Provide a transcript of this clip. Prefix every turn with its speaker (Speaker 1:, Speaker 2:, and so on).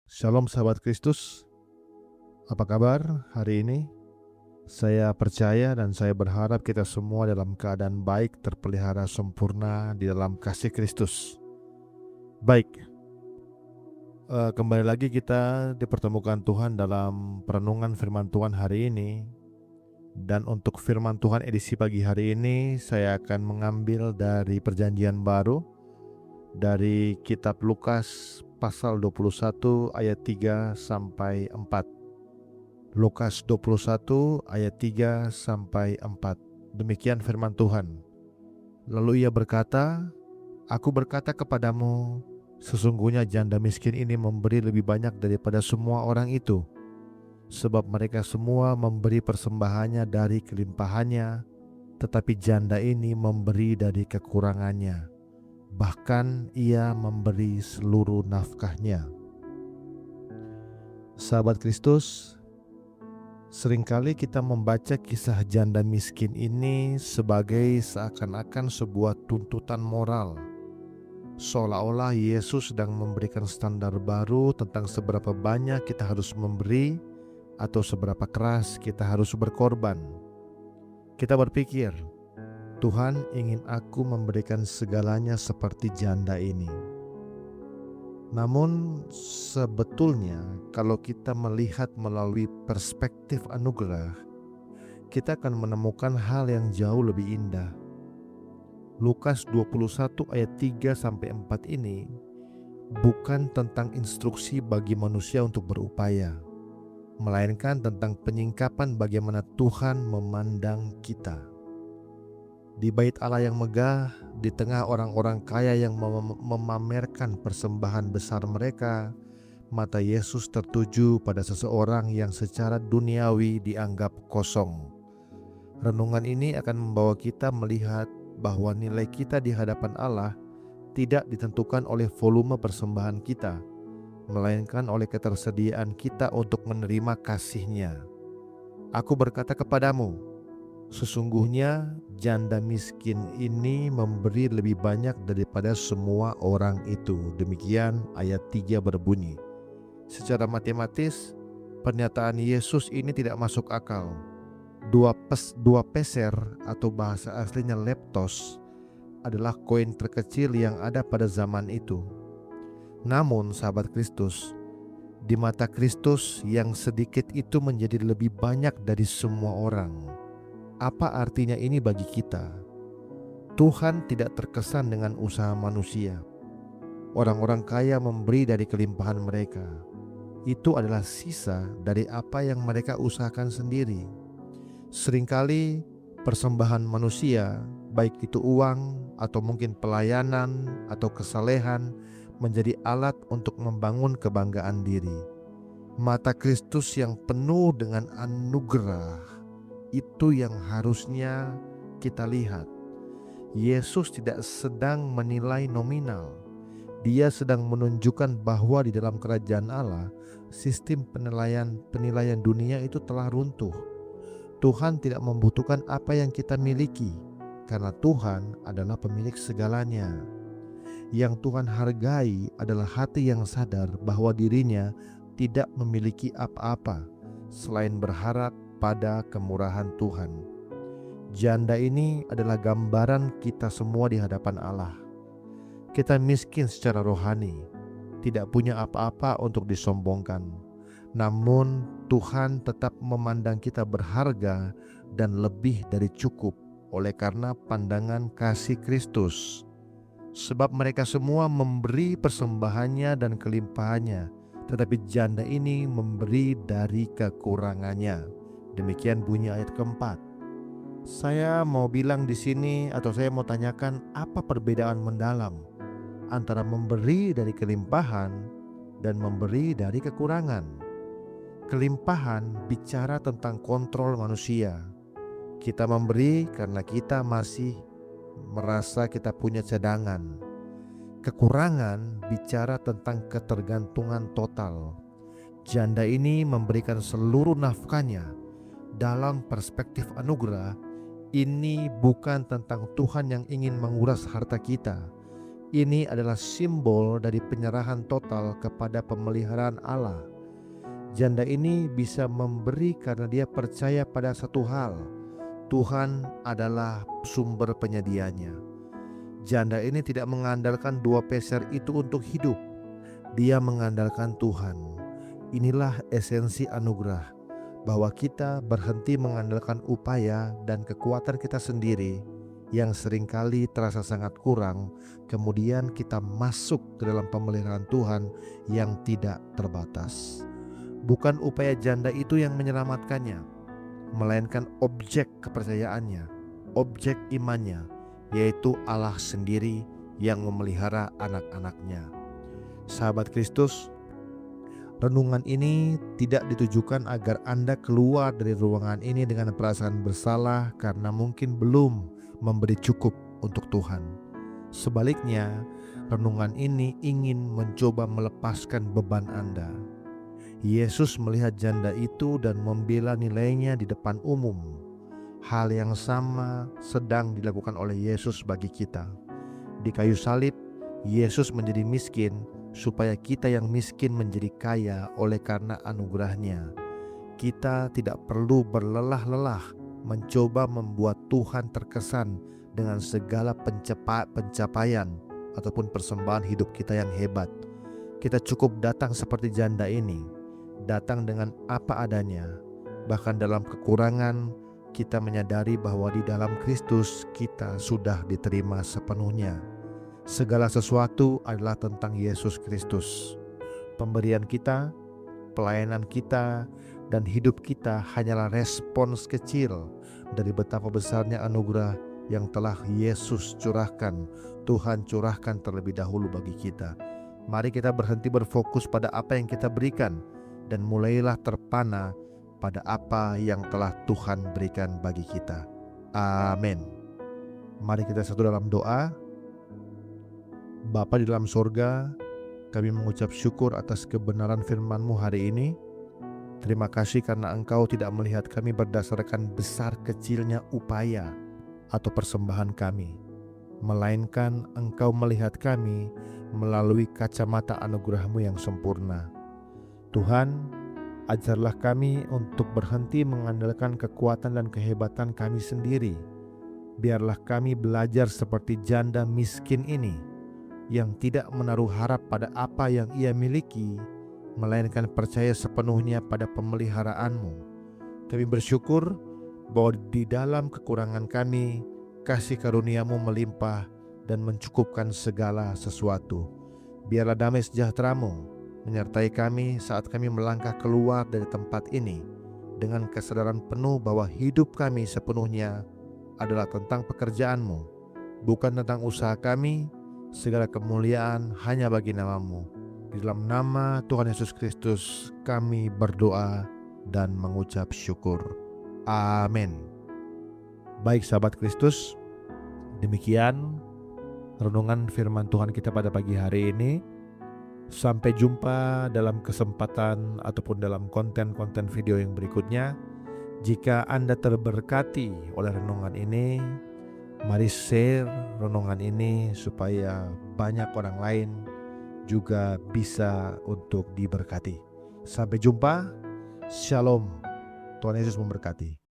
Speaker 1: Shalom sahabat Kristus, apa kabar hari ini? Saya percaya dan saya berharap kita semua dalam keadaan baik, terpelihara sempurna di dalam kasih Kristus. Baik, kembali lagi kita dipertemukan Tuhan dalam perenungan firman Tuhan hari ini. Dan untuk firman Tuhan edisi pagi hari ini, saya akan mengambil dari Perjanjian Baru, dari kitab Lukas pasal 21 ayat 3 sampai 4. Lukas 21 ayat 3 sampai 4. Demikian firman Tuhan. Lalu ia berkata, "Aku berkata kepadamu, sesungguhnya janda miskin ini memberi lebih banyak daripada semua orang itu, sebab mereka semua memberi persembahannya dari kelimpahannya, tetapi janda ini memberi dari kekurangannya. Bahkan ia memberi seluruh nafkahnya." Sahabat Kristus, seringkali kita membaca kisah janda miskin ini sebagai seakan-akan sebuah tuntutan moral, seolah-olah Yesus sedang memberikan standar baru tentang seberapa banyak kita harus memberi atau seberapa keras kita harus berkorban. Kita berpikir, Tuhan ingin aku memberikan segalanya seperti janda ini. Namun sebetulnya kalau kita melihat melalui perspektif anugerah, kita akan menemukan hal yang jauh lebih indah. Lukas 21 ayat 3 sampai 4 ini bukan tentang instruksi bagi manusia untuk berupaya, melainkan tentang penyingkapan bagaimana Tuhan memandang kita. Di bait Allah yang megah, di tengah orang-orang kaya yang memamerkan persembahan besar mereka, mata Yesus tertuju pada seseorang yang secara duniawi dianggap kosong. Renungan ini akan membawa kita melihat bahwa nilai kita di hadapan Allah tidak ditentukan oleh volume persembahan kita, melainkan oleh ketersediaan kita untuk menerima kasih-Nya. Aku berkata kepadamu, sesungguhnya janda miskin ini memberi lebih banyak daripada semua orang itu. Demikian ayat 3 berbunyi. Secara matematis, pernyataan Yesus ini tidak masuk akal. Dua peser atau bahasa aslinya leptos adalah koin terkecil yang ada pada zaman itu. Namun sahabat Kristus, di mata Kristus yang sedikit itu menjadi lebih banyak dari semua orang. Apa artinya ini bagi kita? Tuhan tidak terkesan dengan usaha manusia. Orang-orang kaya memberi dari kelimpahan mereka. Itu adalah sisa dari apa yang mereka usahakan sendiri. Seringkali persembahan manusia, baik itu uang atau mungkin pelayanan atau kesalehan, menjadi alat untuk membangun kebanggaan diri. Mata Kristus yang penuh dengan anugerah, itu yang harusnya kita lihat. Yesus tidak sedang menilai nominal. Dia sedang menunjukkan bahwa di dalam kerajaan Allah, sistem penilaian dunia itu telah runtuh. Tuhan tidak membutuhkan apa yang kita miliki, karena Tuhan adalah pemilik segalanya. Yang Tuhan hargai adalah hati yang sadar bahwa dirinya tidak memiliki apa-apa selain berharap pada kemurahan Tuhan. Janda ini adalah gambaran kita semua di hadapan Allah. Kita miskin secara rohani, tidak punya apa-apa untuk disombongkan. Namun Tuhan tetap memandang kita berharga dan lebih dari cukup oleh karena pandangan kasih Kristus. Sebab mereka semua memberi persembahannya dan kelimpahannya, tetapi janda ini memberi dari kekurangannya. Demikian bunyi ayat keempat. Saya mau bilang di sini, atau saya mau tanyakan, apa perbedaan mendalam antara memberi dari kelimpahan dan memberi dari kekurangan? Kelimpahan bicara tentang kontrol manusia. Kita memberi karena kita masih merasa kita punya cadangan. Kekurangan bicara tentang ketergantungan total. Janda ini memberikan seluruh nafkahnya. Dalam perspektif anugerah, ini bukan tentang Tuhan yang ingin menguras harta kita. Ini adalah simbol dari penyerahan total kepada pemeliharaan Allah. Janda ini bisa memberi karena dia percaya pada satu hal: Tuhan adalah sumber penyedianya. Janda ini tidak mengandalkan 2 peser itu untuk hidup. Dia mengandalkan Tuhan. Inilah esensi anugerah, bahwa kita berhenti mengandalkan upaya dan kekuatan kita sendiri yang seringkali terasa sangat kurang. Kemudian kita masuk ke dalam pemeliharaan Tuhan yang tidak terbatas. Bukan upaya janda itu yang menyelamatkannya, melainkan objek kepercayaannya, objek imannya, yaitu Allah sendiri yang memelihara anak-anaknya. Sahabat Kristus, renungan ini tidak ditujukan agar Anda keluar dari ruangan ini dengan perasaan bersalah karena mungkin belum memberi cukup untuk Tuhan. Sebaliknya, renungan ini ingin mencoba melepaskan beban Anda. Yesus melihat janda itu dan membela nilainya di depan umum. Hal yang sama sedang dilakukan oleh Yesus bagi kita. Di kayu salib, Yesus menjadi miskin supaya kita yang miskin menjadi kaya oleh karena anugerahnya. Kita tidak perlu berlelah-lelah mencoba membuat Tuhan terkesan dengan segala pencapaian ataupun persembahan hidup kita yang hebat. Kita cukup datang seperti janda ini, datang dengan apa adanya. Bahkan dalam kekurangan, kita menyadari bahwa di dalam Kristus kita sudah diterima sepenuhnya. Segala sesuatu adalah tentang Yesus Kristus. Pemberian kita, pelayanan kita, dan hidup kita hanyalah respons kecil dari betapa besarnya anugerah yang telah Yesus curahkan, Tuhan curahkan terlebih dahulu bagi kita. Mari kita berhenti berfokus pada apa yang kita berikan dan mulailah terpana pada apa yang telah Tuhan berikan bagi kita. Amin. Mari kita satu dalam doa. Bapa di dalam sorga, kami mengucap syukur atas kebenaran firman-Mu hari ini. Terima kasih karena Engkau tidak melihat kami berdasarkan besar kecilnya upaya atau persembahan kami, melainkan Engkau melihat kami melalui kacamata anugerah-Mu yang sempurna. Tuhan, ajarlah kami untuk berhenti mengandalkan kekuatan dan kehebatan kami sendiri. Biarlah kami belajar seperti janda miskin ini, yang tidak menaruh harap pada apa yang ia miliki, melainkan percaya sepenuhnya pada pemeliharaan-Mu. Kami bersyukur bahwa di dalam kekurangan kami, kasih karunia-Mu melimpah dan mencukupkan segala sesuatu. Biarlah damai sejahtera-Mu menyertai kami saat kami melangkah keluar dari tempat ini, dengan kesadaran penuh bahwa hidup kami sepenuhnya adalah tentang pekerjaan-Mu, bukan tentang usaha kami. Segala kemuliaan hanya bagi nama-Mu. Di dalam nama Tuhan Yesus Kristus kami berdoa dan mengucap syukur. Amin. Baik sahabat Kristus, demikian renungan firman Tuhan kita pada pagi hari ini. Sampai jumpa dalam kesempatan ataupun dalam konten-konten video yang berikutnya. Jika Anda terberkati oleh renungan ini, mari share renungan ini supaya banyak orang lain juga bisa untuk diberkati. Sampai jumpa. Shalom. Tuhan Yesus memberkati.